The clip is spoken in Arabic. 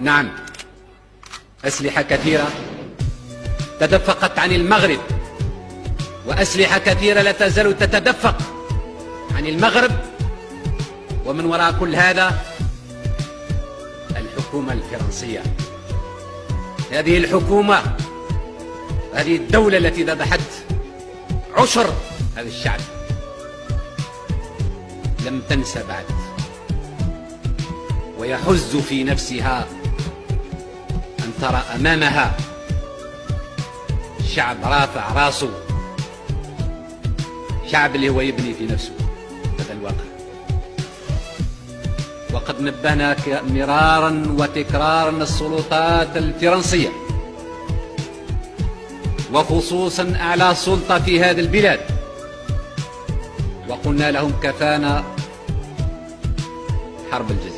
نعم، أسلحة كثيرة تدفقت عن المغرب، وأسلحة كثيرة لا تزال تتدفق عن المغرب، ومن وراء كل هذا الحكومة الفرنسية. هذه الحكومة، هذه الدولة التي ذبحت عشر هذا الشعب لم تنس بعد، ويحز في نفسها أن ترى أمامها شعب رافع راسه، شعب اللي هو يبني في نفسه هذا الواقع. وقد نبهنا مرارا وتكرارا السلطات الفرنسية، وخصوصا أعلى سلطة في هذه البلاد، وقلنا لهم كفانا حرب الجزائر.